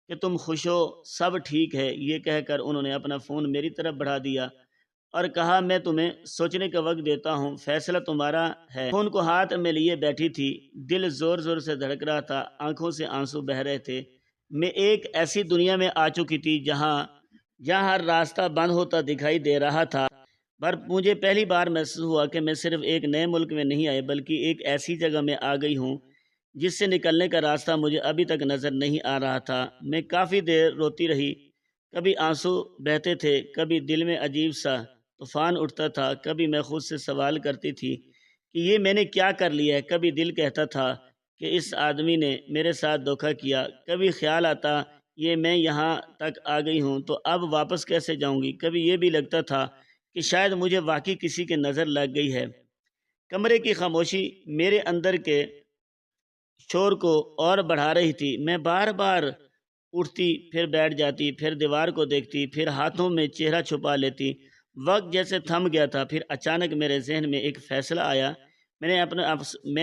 کہ تم خوش ہو، سب ٹھیک ہے۔ یہ کہہ کر انہوں نے اپنا فون میری طرف بڑھا دیا اور کہا، میں تمہیں سوچنے کا وقت دیتا ہوں، فیصلہ تمہارا ہے۔ فون کو ہاتھ میں لیے بیٹھی تھی، دل زور زور سے دھڑک رہا تھا، آنکھوں سے آنسو بہہ رہے تھے۔ میں ایک ایسی دنیا میں آ چکی تھی جہاں ہر راستہ بند ہوتا دکھائی دے رہا تھا، پر مجھے پہلی بار محسوس ہوا کہ میں صرف ایک نئے ملک میں نہیں آئی بلکہ ایک ایسی جگہ میں آ گئی ہوں جس سے نکلنے کا راستہ مجھے ابھی تک نظر نہیں آ رہا تھا۔ میں کافی دیر روتی رہی، کبھی آنسو بہتے تھے، کبھی دل میں عجیب سا طوفان اٹھتا تھا، کبھی میں خود سے سوال کرتی تھی کہ یہ میں نے کیا کر لیا ہے، کبھی دل کہتا تھا کہ اس آدمی نے میرے ساتھ دھوکہ کیا، کبھی خیال آتا یہ میں یہاں تک آ گئی ہوں تو اب واپس کیسے جاؤں گی، کبھی یہ بھی لگتا تھا کہ شاید مجھے واقعی کسی کی نظر لگ گئی ہے۔ کمرے کی خاموشی میرے اندر کے شور کو اور بڑھا رہی تھی، میں بار بار اٹھتی، پھر بیٹھ جاتی، پھر دیوار کو دیکھتی، پھر ہاتھوں میں چہرہ چھپا لیتی۔ وقت جیسے تھم گیا تھا، پھر اچانک میرے ذہن میں ایک فیصلہ آیا۔ میں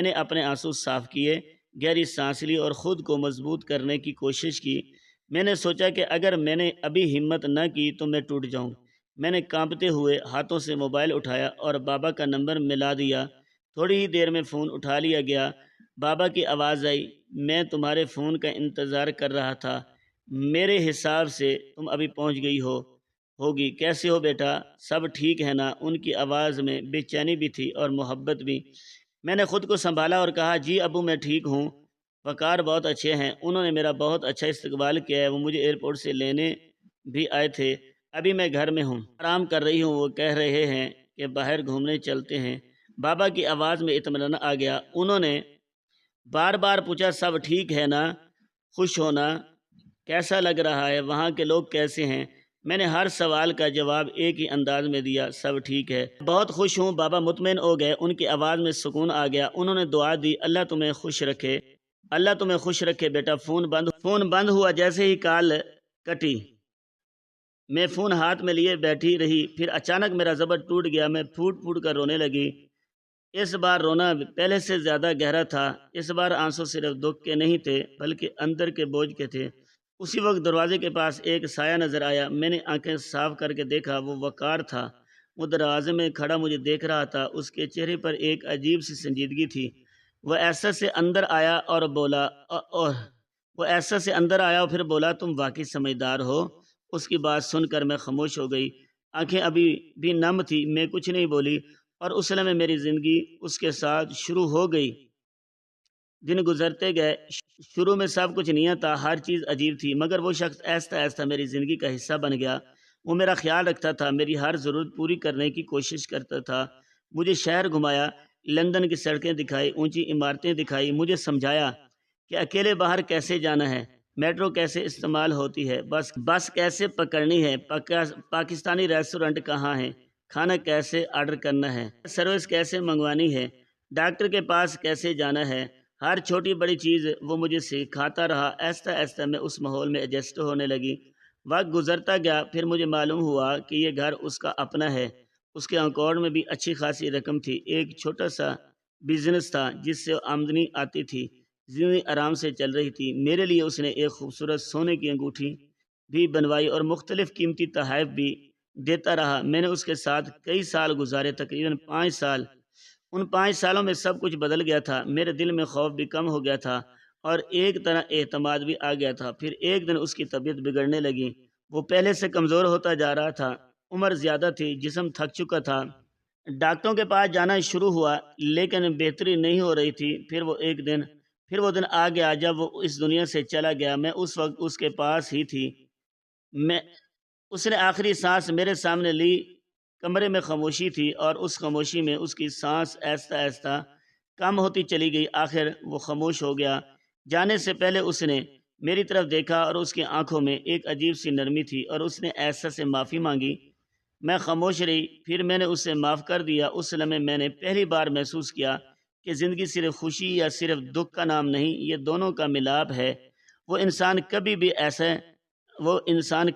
نے اپنے آنسو صاف کیے، گہری سانس لی اور خود کو مضبوط کرنے کی کوشش کی۔ میں نے سوچا کہ اگر میں نے ابھی ہمت نہ کی تو میں ٹوٹ جاؤں۔ میں نے کانپتے ہوئے ہاتھوں سے موبائل اٹھایا اور بابا کا نمبر ملا دیا۔ تھوڑی ہی دیر میں فون اٹھا لیا گیا۔ بابا کی آواز آئی، میں تمہارے فون کا انتظار کر رہا تھا، میرے حساب سے تم ابھی پہنچ گئی ہوگی، کیسے ہو بیٹا، سب ٹھیک ہے نا؟ ان کی آواز میں بے چینی بھی تھی اور محبت بھی۔ میں نے خود کو سنبھالا اور کہا، جی ابو میں ٹھیک ہوں، وقار بہت اچھے ہیں، انہوں نے میرا بہت اچھا استقبال کیا ہے، وہ مجھے ایئرپورٹ سے لینے بھی آئے تھے، ابھی میں گھر میں ہوں، آرام کر رہی ہوں، وہ کہہ رہے ہیں کہ باہر گھومنے چلتے ہیں۔ بابا کی آواز میں اطمینان آ گیا۔ انہوں نے بار بار پوچھا، سب ٹھیک ہے نا، خوش ہونا، کیسا لگ رہا ہے، وہاں کے لوگ کیسے ہیں؟ میں نے ہر سوال کا جواب ایک ہی انداز میں دیا، سب ٹھیک ہے، بہت خوش ہوں۔ بابا مطمئن ہو گئے، ان کی آواز میں سکون آ گیا۔ انہوں نے دعا دی، اللہ تمہیں خوش رکھے، اللہ تمہیں خوش رکھے بیٹا۔ فون بند ہوا، جیسے ہی کال کٹی میں فون ہاتھ میں لیے بیٹھی رہی، پھر اچانک میرا زبر ٹوٹ گیا، میں پھوٹ پھوٹ کر رونے لگی۔ اس بار رونا پہلے سے زیادہ گہرا تھا، اس بار آنسو صرف دکھ کے نہیں تھے بلکہ اندر کے بوجھ کے تھے۔ اسی وقت دروازے کے پاس ایک سایہ نظر آیا، میں نے آنکھیں صاف کر کے دیکھا، وہ وقار تھا، وہ دروازے میں کھڑا مجھے دیکھ رہا تھا، اس کے چہرے پر ایک عجیب سی سنجیدگی تھی۔ وہ ایسا سے اندر آیا اور پھر بولا، تم واقعی سمجھدار ہو۔ اس کی بات سن کر میں خاموش ہو گئی، آنکھیں ابھی بھی نم تھی، میں کچھ نہیں بولی، اور اس لمحے میری زندگی اس کے ساتھ شروع ہو گئی۔ دن گزرتے گئے، شروع میں سب کچھ نیا تھا، ہر چیز عجیب تھی، مگر وہ شخص آہستہ آہستہ میری زندگی کا حصہ بن گیا۔ وہ میرا خیال رکھتا تھا، میری ہر ضرورت پوری کرنے کی کوشش کرتا تھا، مجھے شہر گھمایا، لندن کی سڑکیں دکھائی، اونچی عمارتیں دکھائی، مجھے سمجھایا کہ اکیلے باہر کیسے جانا ہے، میٹرو کیسے استعمال ہوتی ہے، بس کیسے پکڑنی ہے، پاکستانی ریسٹورنٹ کہاں ہے، کھانا کیسے آرڈر کرنا ہے، سروس کیسے منگوانی ہے، ڈاکٹر کے پاس کیسے جانا ہے، ہر چھوٹی بڑی چیز وہ مجھے سکھاتا رہا۔ آہستہ آہستہ میں اس ماحول میں ایڈجسٹ ہونے لگی۔ وقت گزرتا گیا، پھر مجھے معلوم ہوا کہ یہ گھر اس کا اپنا ہے۔ اس کے اکاؤنٹ میں بھی اچھی خاصی رقم تھی، ایک چھوٹا سا بزنس تھا جس سے آمدنی آتی تھی، زندگی آرام سے چل رہی تھی۔ میرے لیے اس نے ایک خوبصورت سونے کی انگوٹھی بھی بنوائی اور مختلف قیمتی تحائف بھی دیتا رہا۔ میں نے اس کے ساتھ کئی سال گزارے، تقریباً 5 سال۔ ان 5 سالوں میں سب کچھ بدل گیا تھا، میرے دل میں خوف بھی کم ہو گیا تھا اور ایک طرح اعتماد بھی آ گیا تھا۔ پھر ایک دن اس کی طبیعت بگڑنے لگی، وہ پہلے سے کمزور ہوتا جا رہا تھا، عمر زیادہ تھی، جسم تھک چکا تھا، ڈاکٹروں کے پاس جانا شروع ہوا لیکن بہتری نہیں ہو رہی تھی۔ پھر وہ دن آ گیا جب وہ اس دنیا سے چلا گیا۔ میں اس وقت اس کے پاس ہی تھی۔ میں اس نے آخری سانس میرے سامنے لی۔ کمرے میں خاموشی تھی اور اس خاموشی میں اس کی سانس آہستہ آہستہ کم ہوتی چلی گئی۔ آخر وہ خاموش ہو گیا۔ جانے سے پہلے اس نے میری طرف دیکھا اور اس کی آنکھوں میں ایک عجیب سی نرمی تھی اور اس نے ایسا سے معافی مانگی۔ میں خاموش رہی۔ پھر میں نے اسے معاف کر دیا۔ اس لمحے میں نے پہلی بار محسوس کیا کہ زندگی صرف خوشی یا صرف دکھ کا نام نہیں، یہ دونوں کا ملاپ ہے۔ وہ انسان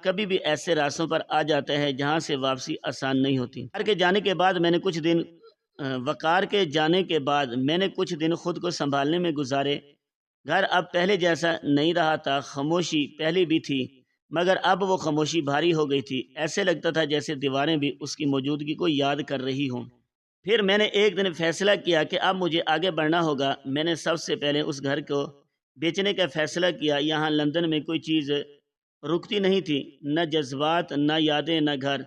کبھی بھی ایسے راستوں پر آ جاتا ہے جہاں سے واپسی آسان نہیں ہوتی۔ وقار کے جانے کے بعد میں نے کچھ دن خود کو سنبھالنے میں گزارے۔ گھر اب پہلے جیسا نہیں رہا تھا۔ خاموشی پہلے بھی تھی مگر اب وہ خاموشی بھاری ہو گئی تھی۔ ایسے لگتا تھا جیسے دیواریں بھی اس کی موجودگی کو یاد کر رہی ہوں۔ پھر میں نے ایک دن فیصلہ کیا کہ اب مجھے آگے بڑھنا ہوگا۔ میں نے سب سے پہلے اس گھر کو بیچنے کا فیصلہ کیا۔ یہاں لندن میں کوئی چیز رکتی نہیں تھی، نہ جذبات، نہ یادیں، نہ گھر۔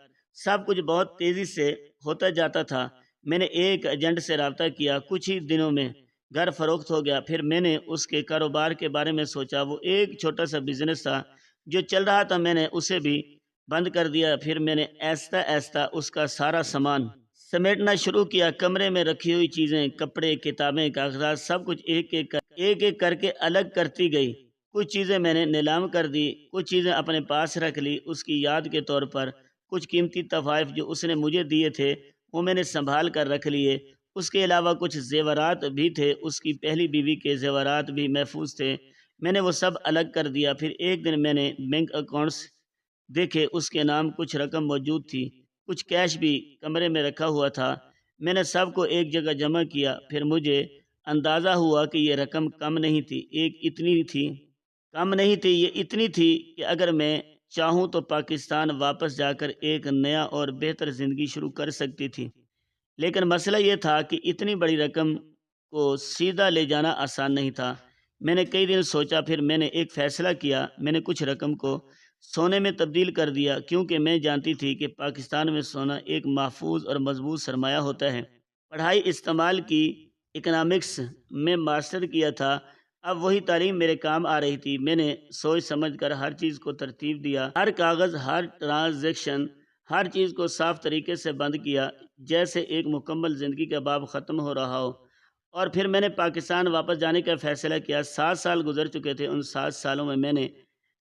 سب کچھ بہت تیزی سے ہوتا جاتا تھا۔ میں نے ایک ایجنٹ سے رابطہ کیا۔ کچھ ہی دنوں میں گھر فروخت ہو گیا۔ پھر میں نے اس کے کاروبار کے بارے میں سوچا۔ وہ ایک چھوٹا سا بزنس تھا جو چل رہا تھا، میں نے اسے بھی بند کر دیا۔ پھر میں نے آہستہ آہستہ اس کا سارا سامان سمیٹنا شروع کیا۔ کمرے میں رکھی ہوئی چیزیں، کپڑے، کتابیں، کاغذات، سب کچھ ایک ایک کر کے الگ کرتی گئی۔ کچھ چیزیں میں نے نیلام کر دی، کچھ چیزیں اپنے پاس رکھ لی اس کی یاد کے طور پر۔ کچھ قیمتی تحائف جو اس نے مجھے دیے تھے وہ میں نے سنبھال کر رکھ لیے۔ اس کے علاوہ کچھ زیورات بھی تھے، اس کی پہلی بیوی کے زیورات بھی محفوظ تھے۔ میں نے وہ سب الگ کر دیا۔ پھر ایک دن میں نے بینک اکاؤنٹس دیکھے، اس کے نام کچھ رقم موجود تھی، کچھ کیش بھی کمرے میں رکھا ہوا تھا۔ میں نے سب کو ایک جگہ جمع کیا۔ پھر مجھے اندازہ ہوا کہ یہ رقم کم نہیں تھی، یہ اتنی تھی کہ اگر میں چاہوں تو پاکستان واپس جا کر ایک نیا اور بہتر زندگی شروع کر سکتی تھی۔ لیکن مسئلہ یہ تھا کہ اتنی بڑی رقم کو سیدھا لے جانا آسان نہیں تھا۔ میں نے کئی دن سوچا، پھر میں نے ایک فیصلہ کیا۔ میں نے کچھ رقم کو سونے میں تبدیل کر دیا، کیونکہ میں جانتی تھی کہ پاکستان میں سونا ایک محفوظ اور مضبوط سرمایہ ہوتا ہے۔ پڑھائی استعمال کی، اکنامکس میں ماسٹر کیا تھا، اب وہی تعلیم میرے کام آ رہی تھی۔ میں نے سوچ سمجھ کر ہر چیز کو ترتیب دیا، ہر کاغذ، ہر ٹرانزیکشن، ہر چیز کو صاف طریقے سے بند کیا، جیسے ایک مکمل زندگی کا باب ختم ہو رہا ہو۔ اور پھر میں نے پاکستان واپس جانے کا فیصلہ کیا۔ 7 سال گزر چکے تھے۔ ان 7 سالوں میں نے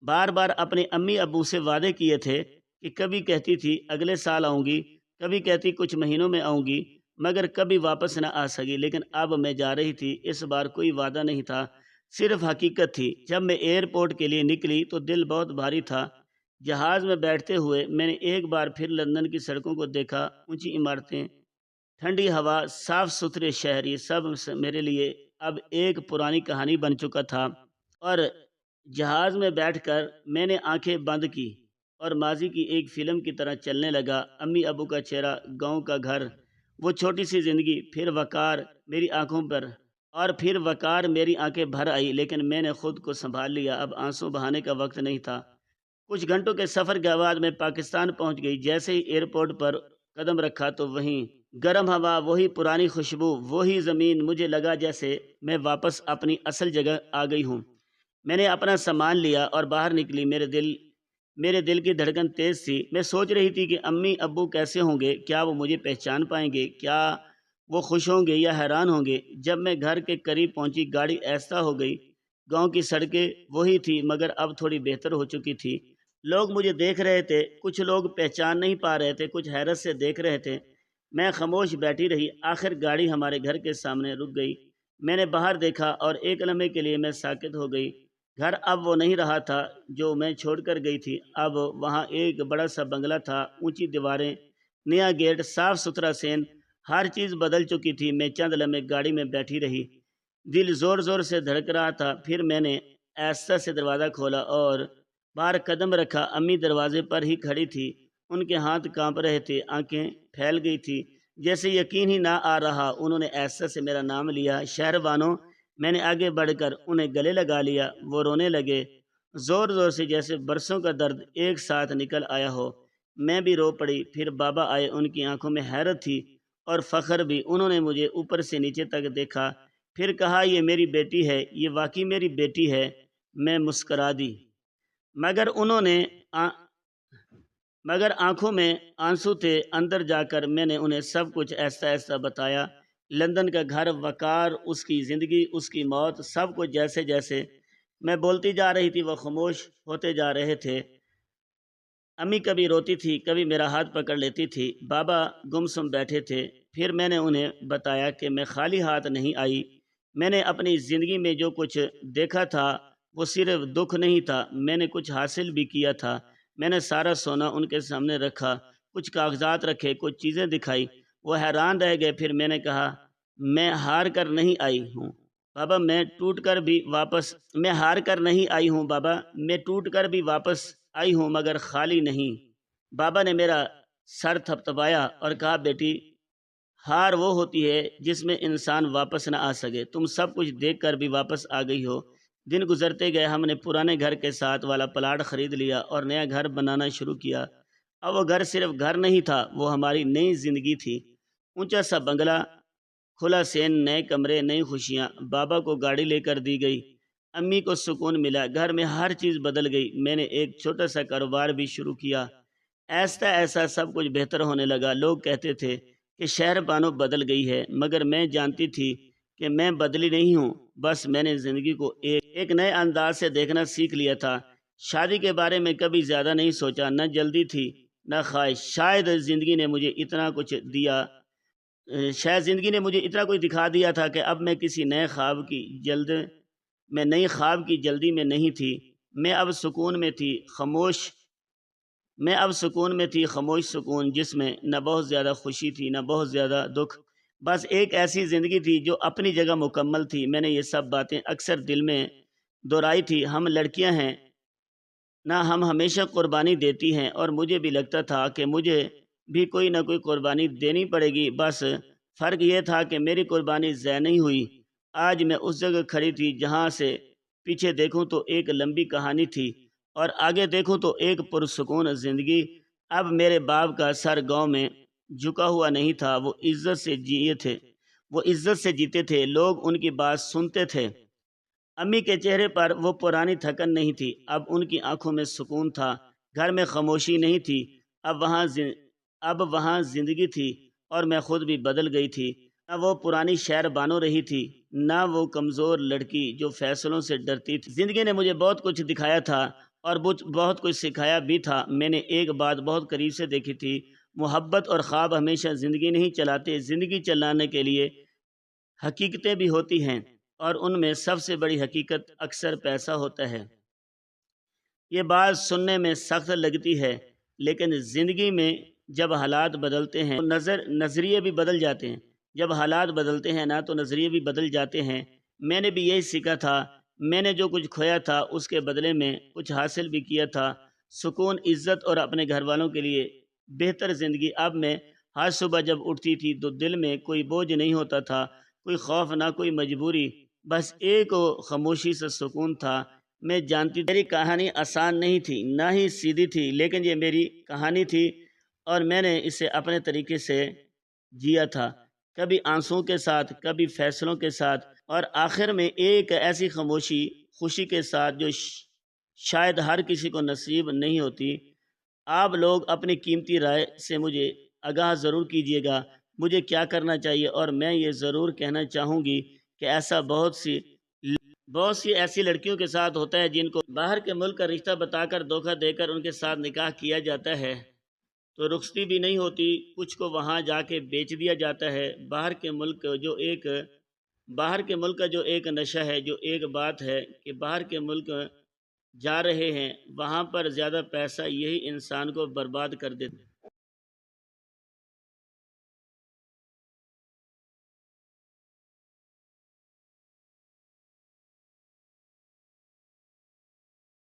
بار بار اپنے امی ابو سے وعدے کیے تھے کہ کبھی کہتی تھی اگلے سال آؤں گی، کبھی کہتی کچھ مہینوں میں آؤں گی، مگر کبھی واپس نہ آ سکی۔ لیکن اب میں جا رہی تھی۔ اس بار کوئی وعدہ نہیں تھا، صرف حقیقت تھی۔ جب میں ایئرپورٹ کے لیے نکلی تو دل بہت بھاری تھا۔ جہاز میں بیٹھتے ہوئے میں نے ایک بار پھر لندن کی سڑکوں کو دیکھا، اونچی عمارتیں، ٹھنڈی ہوا، صاف ستھرے شہر، یہ سب میرے لیے اب ایک پرانی کہانی بن چکا تھا۔ اور جہاز میں بیٹھ کر میں نے آنکھیں بند کی اور ماضی کی ایک فلم کی طرح چلنے لگا۔ امی ابو کا چہرہ، گاؤں کا گھر، وہ چھوٹی سی زندگی، پھر وقار میری آنکھیں بھر آئی، لیکن میں نے خود کو سنبھال لیا۔ اب آنسو بہانے کا وقت نہیں تھا۔ کچھ گھنٹوں کے سفر کے بعد میں پاکستان پہنچ گئی۔ جیسے ہی ایئرپورٹ پر قدم رکھا تو وہیں گرم ہوا، وہی پرانی خوشبو، وہی زمین، مجھے لگا جیسے میں واپس اپنی اصل جگہ آ گئی ہوں۔ میں نے اپنا سامان لیا اور باہر نکلی۔ میرے دل کی دھڑکن تیز تھی۔ میں سوچ رہی تھی کہ امی ابو کیسے ہوں گے، کیا وہ مجھے پہچان پائیں گے، کیا وہ خوش ہوں گے یا حیران ہوں گے۔ جب میں گھر کے قریب پہنچی، گاڑی آہستہ ہو گئی۔ گاؤں کی سڑکیں وہی تھی مگر اب تھوڑی بہتر ہو چکی تھی۔ لوگ مجھے دیکھ رہے تھے، کچھ لوگ پہچان نہیں پا رہے تھے، کچھ حیرت سے دیکھ رہے تھے۔ میں خاموش بیٹھی رہی۔ آخر گاڑی ہمارے گھر کے سامنے رک گئی۔ میں نے باہر دیکھا اور ایک لمحے کے لیے میں ساکت ہو گئی۔ گھر اب وہ نہیں رہا تھا جو میں چھوڑ کر گئی تھی۔ اب وہاں ایک بڑا سا بنگلہ تھا، اونچی دیواریں، نیا گیٹ، صاف ستھرا سین، ہر چیز بدل چکی تھی۔ میں چند لمحے گاڑی میں بیٹھی رہی، دل زور زور سے دھڑک رہا تھا۔ پھر میں نے آہستہ سے دروازہ کھولا اور باہر قدم رکھا۔ امی دروازے پر ہی کھڑی تھی، ان کے ہاتھ کانپ رہے تھے، آنکھیں پھیل گئی تھی، جیسے یقین ہی نہ آ رہا۔ انہوں نے آہستہ سے میرا نام لیا، شہر بانو۔ میں نے آگے بڑھ کر انہیں گلے لگا لیا۔ وہ رونے لگے، زور زور سے، جیسے برسوں کا درد ایک ساتھ نکل آیا ہو۔ میں بھی رو پڑی۔ پھر بابا آئے، ان کی آنکھوں میں حیرت تھی۔ اور فخر بھی۔ انہوں نے مجھے اوپر سے نیچے تک دیکھا، پھر کہا یہ میری بیٹی ہے، یہ واقعی میری بیٹی ہے۔ میں مسکرا دی، مگر انہوں نے مگر آنکھوں میں آنسو تھے۔ اندر جا کر میں نے انہیں سب کچھ ایسا ایسا بتایا، لندن کا گھر، وقار، اس کی زندگی، اس کی موت، سب کچھ جیسے جیسے میں بولتی جا رہی تھی وہ خاموش ہوتے جا رہے تھے۔ امی کبھی روتی تھی، کبھی میرا ہاتھ پکڑ لیتی تھی۔ بابا گمسم بیٹھے تھے۔ پھر میں نے انہیں بتایا کہ میں خالی ہاتھ نہیں آئی، میں نے اپنی زندگی میں جو کچھ دیکھا تھا وہ صرف دکھ نہیں تھا، میں نے کچھ حاصل بھی کیا تھا۔ میں نے سارا سونا ان کے سامنے رکھا، کچھ کاغذات رکھے، کچھ چیزیں دکھائی۔ وہ حیران رہ گئے۔ پھر میں نے کہا میں ہار کر نہیں آئی ہوں بابا، میں ہار کر نہیں آئی ہوں بابا، میں ٹوٹ کر بھی واپس آئی ہوں، مگر خالی نہیں۔ بابا نے میرا سر تھپتھپایا اور کہا بیٹی، ہار وہ ہوتی ہے جس میں انسان واپس نہ آ سکے، تم سب کچھ دیکھ کر بھی واپس آ گئی ہو۔ دن گزرتے گئے، ہم نے پرانے گھر کے ساتھ والا پلاٹ خرید لیا اور نیا گھر بنانا شروع کیا۔ اب وہ گھر صرف گھر نہیں تھا، وہ ہماری نئی زندگی تھی۔ اونچا سا بنگلہ، کھلا سین، نئے کمرے، نئی خوشیاں۔ بابا کو گاڑی لے کر دی گئی، امی کو سکون ملا، گھر میں ہر چیز بدل گئی۔ میں نے ایک چھوٹا سا کاروبار بھی شروع کیا۔ ایسا ایسا سب کچھ بہتر ہونے لگا۔ لوگ کہتے تھے کہ شہر بانو بدل گئی ہے، مگر میں جانتی تھی کہ میں بدلی نہیں ہوں، بس میں نے زندگی کو ایک نئے انداز سے دیکھنا سیکھ لیا تھا۔ شادی کے بارے میں کبھی زیادہ نہیں سوچا، نہ جلدی تھی نہ خواہش۔ شاید زندگی نے مجھے اتنا کچھ دکھا دیا تھا کہ اب میں کسی نئی خواب کی جلدی میں نہیں تھی۔ میں اب سکون میں تھی، خاموش سکون، جس میں نہ بہت زیادہ خوشی تھی نہ بہت زیادہ دکھ، بس ایک ایسی زندگی تھی جو اپنی جگہ مکمل تھی۔ میں نے یہ سب باتیں اکثر دل میں دہرائی تھی۔ ہم لڑکیاں ہیں نہ، ہم ہمیشہ قربانی دیتی ہیں، اور مجھے بھی لگتا تھا کہ مجھے بھی کوئی نہ کوئی قربانی دینی پڑے گی، بس فرق یہ تھا کہ میری قربانی ضائع نہیں ہوئی۔ آج میں اس جگہ کھڑی تھی جہاں سے پیچھے دیکھوں تو ایک لمبی کہانی تھی اور آگے دیکھوں تو ایک پرسکون زندگی۔ اب میرے باپ کا سر گاؤں میں جھکا ہوا نہیں تھا، وہ عزت سے جیتے تھے، لوگ ان کی بات سنتے تھے۔ امی کے چہرے پر وہ پرانی تھکن نہیں تھی، اب ان کی آنکھوں میں سکون تھا۔ گھر میں خاموشی نہیں تھی، اب وہاں زندگی تھی، اور میں خود بھی بدل گئی تھی۔ نہ وہ پرانی شہر بانو رہی تھی، نہ وہ کمزور لڑکی جو فیصلوں سے ڈرتی تھی۔ زندگی نے مجھے بہت کچھ دکھایا تھا اور بہت کچھ سکھایا بھی تھا۔ میں نے ایک بات بہت قریب سے دیکھی تھی، محبت اور خواب ہمیشہ زندگی نہیں چلاتے، زندگی چلانے کے لیے حقیقتیں بھی ہوتی ہیں، اور ان میں سب سے بڑی حقیقت اکثر پیسہ ہوتا ہے۔ یہ بات سننے میں سخت لگتی ہے، لیکن زندگی میں جب حالات بدلتے ہیں نظریے بھی بدل جاتے ہیں۔ جب حالات بدلتے ہیں نا تو نظریے بھی بدل جاتے ہیں۔ میں نے بھی یہی سیکھا تھا۔ میں نے جو کچھ کھویا تھا اس کے بدلے میں کچھ حاصل بھی کیا تھا، سکون، عزت اور اپنے گھر والوں کے لیے بہتر زندگی۔ اب میں ہر صبح جب اٹھتی تھی تو دل میں کوئی بوجھ نہیں ہوتا تھا، کوئی خوف نہ کوئی مجبوری، بس ایک خاموشی سے سکون تھا۔ میں جانتی تھی میری کہانی آسان نہیں تھی، نہ ہی سیدھی تھی، لیکن یہ میری کہانی تھی اور میں نے اسے اپنے طریقے سے جیا تھا، کبھی آنسوؤں کے ساتھ، کبھی فیصلوں کے ساتھ، اور آخر میں ایک ایسی خوشی کے ساتھ جو شاید ہر کسی کو نصیب نہیں ہوتی۔ آپ لوگ اپنی قیمتی رائے سے مجھے آگاہ ضرور کیجیے گا، مجھے کیا کرنا چاہیے، اور میں یہ ضرور کہنا چاہوں گی کہ ایسا بہت سی ایسی لڑکیوں کے ساتھ ہوتا ہے جن کو باہر کے ملک کا رشتہ بتا کر دھوکہ دے کر ان کے ساتھ نکاح کیا جاتا ہے تو رخصتی بھی نہیں ہوتی، کچھ کو وہاں جا کے بیچ دیا جاتا ہے۔ باہر کے ملک کا جو ایک نشہ ہے، جو ایک بات ہے کہ باہر کے ملک جا رہے ہیں، وہاں پر زیادہ پیسہ یہی انسان کو برباد کر دیتا ہے۔